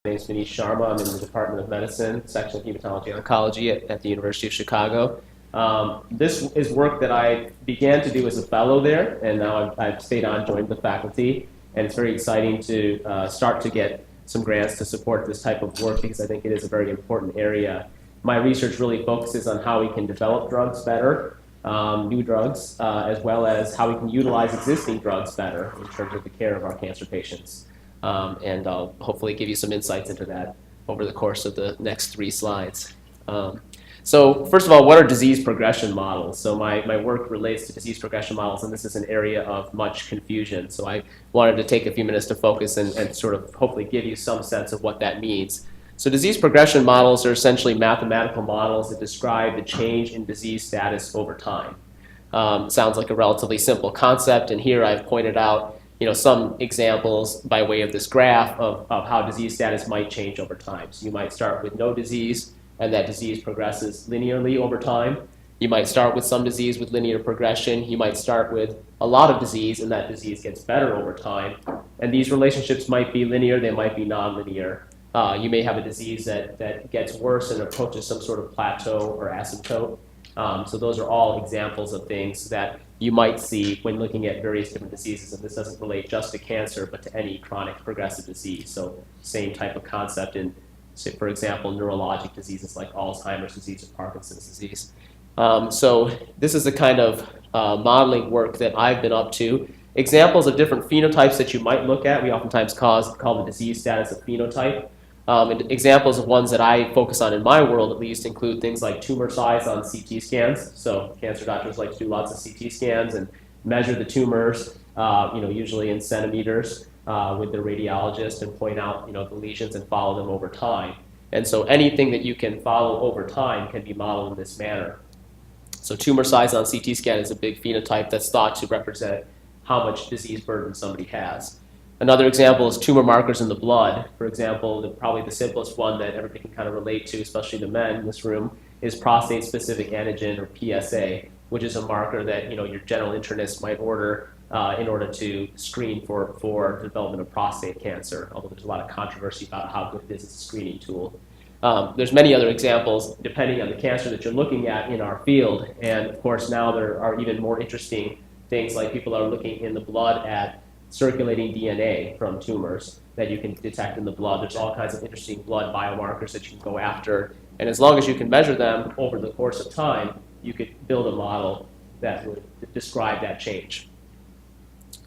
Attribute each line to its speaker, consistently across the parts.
Speaker 1: My name is Manish Sharma. I'm in the Department of Medicine, Section of Hematology and Oncology at the University of Chicago. This is work that I began to do as a fellow there, and now I've stayed on, joined the faculty, and it's very exciting to start to get some grants to support this type of work because I think it is a very important area. My research really focuses on how we can develop drugs better, new drugs, as well as how we can utilize existing drugs better in terms of the care of our cancer patients. And I'll hopefully give you some insights into that over the course of the next 3 slides. So first of all, what are disease progression models? So my work relates to disease progression models, and this is an area of much confusion. So I wanted to take a few minutes to focus and sort of hopefully give you some sense of what that means. So disease progression models are essentially mathematical models that describe the change in disease status over time. Sounds like a relatively simple concept, and here I've pointed out some examples by way of this graph of how disease status might change over time. So you might start with no disease, and that disease progresses linearly over time. You might start with some disease with linear progression. You might start with a lot of disease, and that disease gets better over time. And these relationships might be linear, they might be nonlinear. You may have a disease that gets worse and approaches some sort of plateau or asymptote. So those are all examples of things that you might see when looking at various different diseases, and this doesn't relate just to cancer, but to any chronic progressive disease. So same type of concept in, say, for example, neurologic diseases like Alzheimer's disease or Parkinson's disease. So this is the kind of modeling work that I've been up to. Examples of different phenotypes that you might look at, we oftentimes call the disease status a phenotype. And examples of ones that I focus on in my world, at least, include things like tumor size on CT scans. So cancer doctors like to do lots of CT scans and measure the tumors, usually in centimeters with their radiologist, and point out the lesions and follow them over time. And so anything that you can follow over time can be modeled in this manner. So tumor size on CT scan is a big phenotype that's thought to represent how much disease burden somebody has. Another example is tumor markers in the blood. For example, probably the simplest one that everybody can kind of relate to, especially the men in this room, is prostate-specific antigen, or PSA, which is a marker that your general internist might order in order to screen for development of prostate cancer, although there's a lot of controversy about how good it is as a screening tool. There's many other examples depending on the cancer that you're looking at in our field, and of course now there are even more interesting things, like people are looking in the blood at circulating DNA from tumors that you can detect in the blood. There's all kinds of interesting blood biomarkers that you can go after, and as long as you can measure them over the course of time, you could build a model that would describe that change.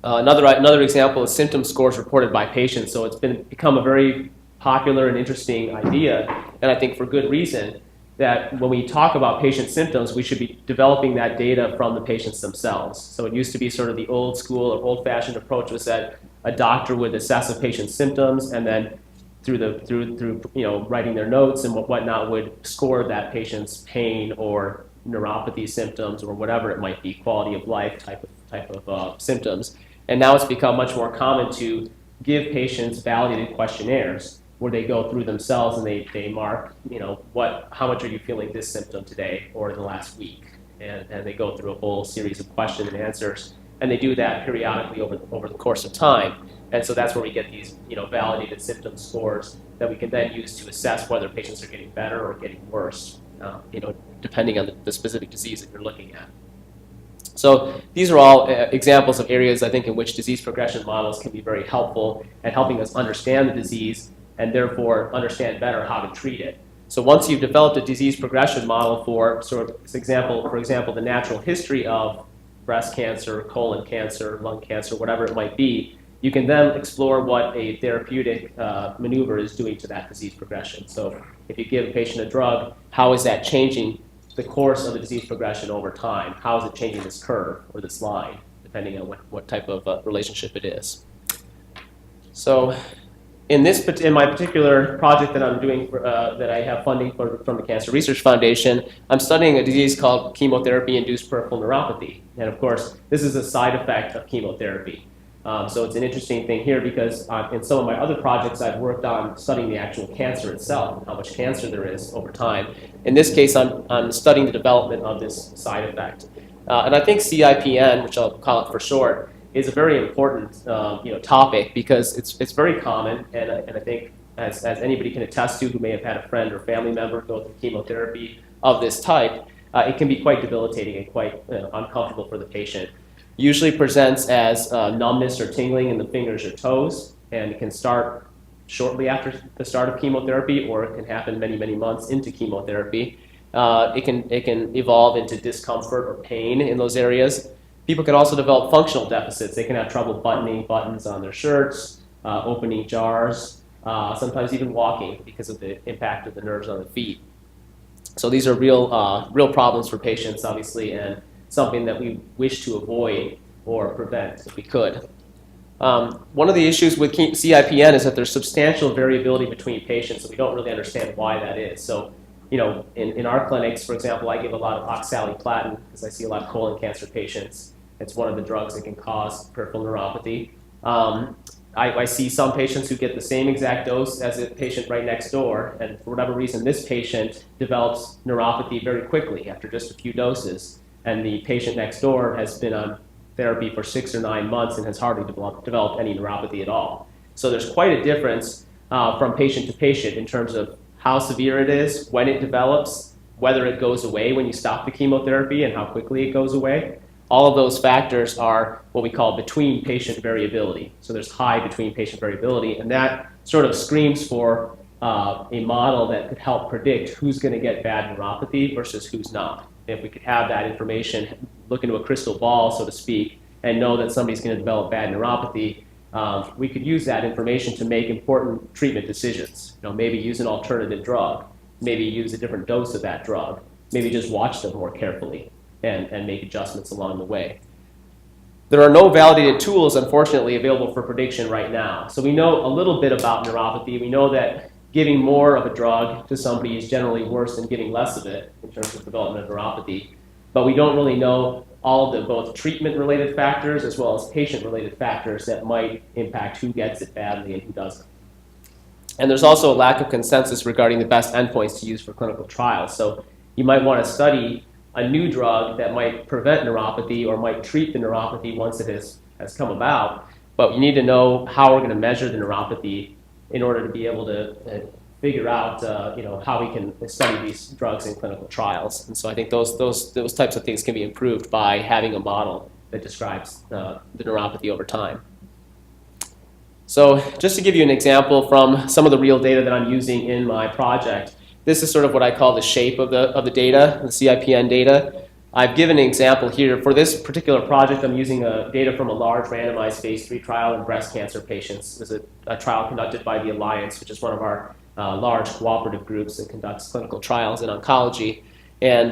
Speaker 1: Another example is symptom scores reported by patients. So it's become a very popular and interesting idea, and I think for good reason, that when we talk about patient symptoms, we should be developing that data from the patients themselves. So it used to be sort of the old school or old-fashioned approach was that a doctor would assess a patient's symptoms, and then through writing their notes and whatnot would score that patient's pain or neuropathy symptoms or whatever it might be, quality of life type of symptoms. And now it's become much more common to give patients validated questionnaires where they go through themselves and they mark, how much are you feeling this symptom today or in the last week? And they go through a whole series of questions and answers, and they do that periodically over the course of time. And so that's where we get these, validated symptom scores that we can then use to assess whether patients are getting better or getting worse, depending on the specific disease that you're looking at. So these are all examples of areas, I think, in which disease progression models can be very helpful at helping us understand the disease and therefore understand better how to treat it. So once you've developed a disease progression model for for example, the natural history of breast cancer, colon cancer, lung cancer, whatever it might be, you can then explore what a therapeutic maneuver is doing to that disease progression. So if you give a patient a drug, how is that changing the course of the disease progression over time? How is it changing this curve or this line, depending on what type of relationship it is? So in my particular project that I'm doing, that I have funding from the Cancer Research Foundation, I'm studying a disease called chemotherapy-induced peripheral neuropathy. And of course, this is a side effect of chemotherapy. So it's an interesting thing here because in some of my other projects, I've worked on studying the actual cancer itself and how much cancer there is over time. In this case, I'm studying the development of this side effect. And I think CIPN, which I'll call it for short, is a very important topic because it's very common, and I think as anybody can attest to who may have had a friend or family member go through chemotherapy of this type, it can be quite debilitating and quite uncomfortable for the patient. Usually presents as numbness or tingling in the fingers or toes, and it can start shortly after the start of chemotherapy, or it can happen many, many months into chemotherapy. It can evolve into discomfort or pain in those areas. People can also develop functional deficits. They can have trouble buttoning buttons on their shirts, opening jars, sometimes even walking because of the impact of the nerves on the feet. So these are real problems for patients, obviously, and something that we wish to avoid or prevent if we could. One of the issues with CIPN is that there's substantial variability between patients, and we don't really understand why that is. So, in our clinics, for example, I give a lot of oxaliplatin because I see a lot of colon cancer patients. It's one of the drugs that can cause peripheral neuropathy. I see some patients who get the same exact dose as a patient right next door, and for whatever reason, this patient develops neuropathy very quickly after just a few doses, and the patient next door has been on therapy for 6 or 9 months and has hardly developed any neuropathy at all. So there's quite a difference from patient to patient in terms of how severe it is, when it develops, whether it goes away when you stop the chemotherapy, and how quickly it goes away. All of those factors are what we call between patient variability. So there's high between patient variability, and that sort of screams for a model that could help predict who's going to get bad neuropathy versus who's not. If we could have that information, look into a crystal ball, so to speak, and know that somebody's going to develop bad neuropathy, we could use that information to make important treatment decisions. Maybe use an alternative drug, maybe use a different dose of that drug, maybe just watch them more carefully and make adjustments along the way. There are no validated tools, unfortunately, available for prediction right now. So we know a little bit about neuropathy. We know that giving more of a drug to somebody is generally worse than giving less of it in terms of development of neuropathy. But we don't really know all of the both treatment-related factors as well as patient-related factors that might impact who gets it badly and who doesn't. And there's also a lack of consensus regarding the best endpoints to use for clinical trials. So you might want to study a new drug that might prevent neuropathy or might treat the neuropathy once it has come about, but you need to know how we're going to measure the neuropathy in order to be able to figure out how we can study these drugs in clinical trials. And so I think those types of things can be improved by having a model that describes the neuropathy over time. So just to give you an example from some of the real data that I'm using in my project, this is sort of what I call the shape of the data, the CIPN data. I've given an example here. For this particular project, I'm using data from a large randomized phase 3 trial in breast cancer patients. This is a trial conducted by the Alliance, which is one of our large cooperative groups that conducts clinical trials in oncology. And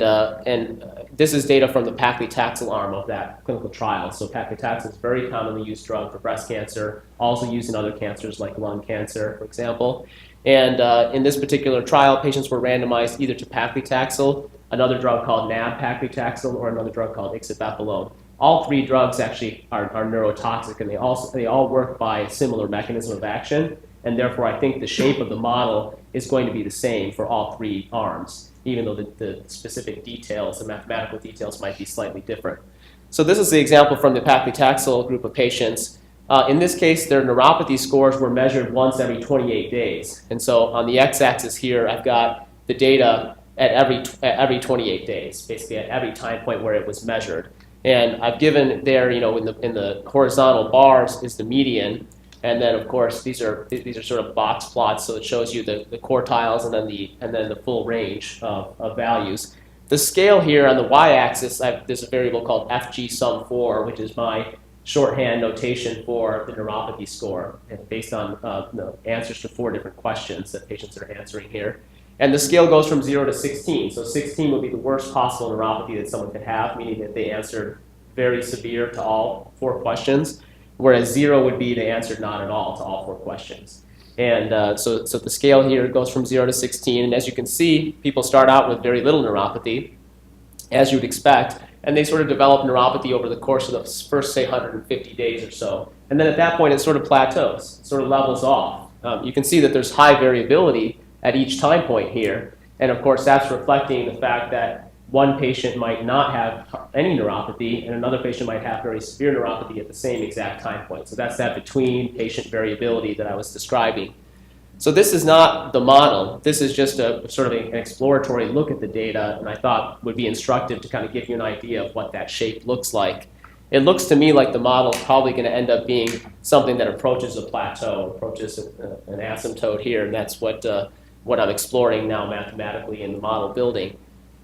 Speaker 1: this is data from the paclitaxel arm of that clinical trial. So paclitaxel is a very commonly used drug for breast cancer, also used in other cancers like lung cancer, for example. And in this particular trial, patients were randomized either to paclitaxel, another drug called nab-paclitaxel, or another drug called ixabepilone. All three drugs actually are neurotoxic, and they all work by a similar mechanism of action. And therefore, I think the shape of the model is going to be the same for all three arms, even though the specific details, the mathematical details might be slightly different. So this is the example from the paclitaxel group of patients. In this case, their neuropathy scores were measured once every 28 days. And so on the x-axis here, I've got the data at every 28 days, basically at every time point where it was measured. And I've given there, in the horizontal bars is the median. And then, of course, these are sort of box plots, so it shows you the quartiles and then the full range of values. The scale here on the y-axis, there's a variable called FG_sum4, which is my shorthand notation for the neuropathy score, based on the answers to 4 different questions that patients are answering here. And the scale goes from 0 to 16. So 16 would be the worst possible neuropathy that someone could have, meaning that they answered very severe to all 4 questions, whereas 0 would be they answered not at all to all 4 questions. And so the scale here goes from 0 to 16. And as you can see, people start out with very little neuropathy, as you would expect, and they sort of develop neuropathy over the course of the first, say, 150 days or so. And then at that point, it sort of plateaus, sort of levels off. You can see that there's high variability at each time point here. And of course, that's reflecting the fact that one patient might not have any neuropathy, and another patient might have very severe neuropathy at the same exact time point. So that's that between patient variability that I was describing. So this is not the model. This is just a sort of an exploratory look at the data, and I thought would be instructive to kind of give you an idea of what that shape looks like. It looks to me like the model is probably going to end up being something that approaches a plateau, approaches an asymptote here, and that's what I'm exploring now mathematically in the model building.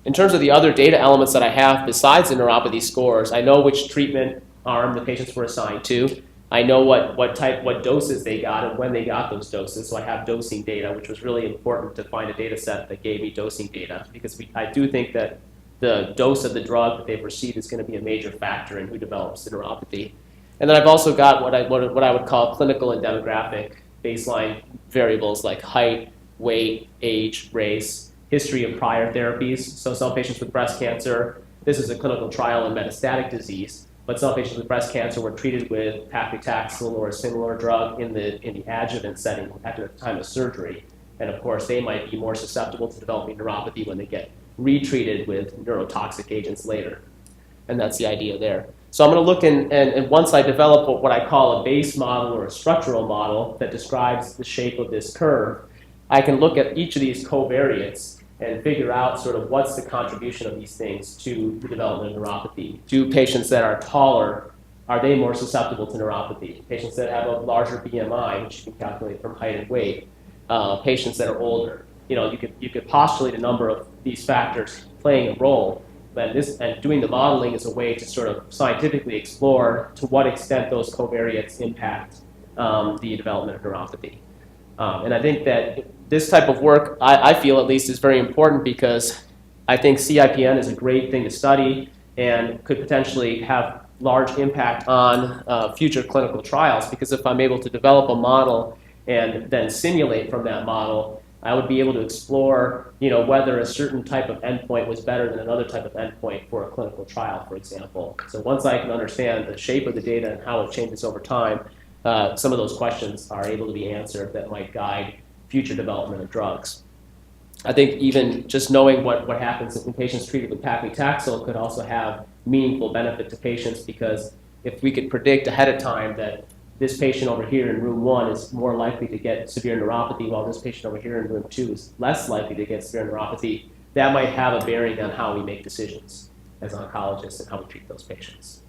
Speaker 1: In terms of the other data elements that I have besides the neuropathy scores, I know which treatment arm the patients were assigned to. I know what doses they got and when they got those doses, so I have dosing data, which was really important to find a data set that gave me dosing data, because I do think that the dose of the drug that they've received is going to be a major factor in who develops the neuropathy. And then I've also got what I would call clinical and demographic baseline variables like height, weight, age, race, history of prior therapies. So some patients with breast cancer, this is a clinical trial in metastatic disease, but some patients with breast cancer were treated with paclitaxel or a similar drug in the adjuvant setting at the time of surgery. And of course, they might be more susceptible to developing neuropathy when they get retreated with neurotoxic agents later. And that's the idea there. So I'm going to look and once I develop what I call a base model or a structural model that describes the shape of this curve, I can look at each of these covariates and figure out sort of what's the contribution of these things to the development of neuropathy. Do patients that are taller, are they more susceptible to neuropathy? Patients that have a larger BMI, which you can calculate from height and weight, patients that are older. You could postulate a number of these factors playing a role, and doing the modeling is a way to sort of scientifically explore to what extent those covariates impact the development of neuropathy. And I think that this type of work, I feel at least, is very important because I think CIPN is a great thing to study and could potentially have large impact on future clinical trials, because if I'm able to develop a model and then simulate from that model, I would be able to explore whether a certain type of endpoint was better than another type of endpoint for a clinical trial, for example. So once I can understand the shape of the data and how it changes over time, some of those questions are able to be answered that might guide future development of drugs. I think even just knowing what happens in patients treated with paclitaxel could also have meaningful benefit to patients, because if we could predict ahead of time that this patient over here in room 1 is more likely to get severe neuropathy, while this patient over here in room 2 is less likely to get severe neuropathy, that might have a bearing on how we make decisions as oncologists and how we treat those patients.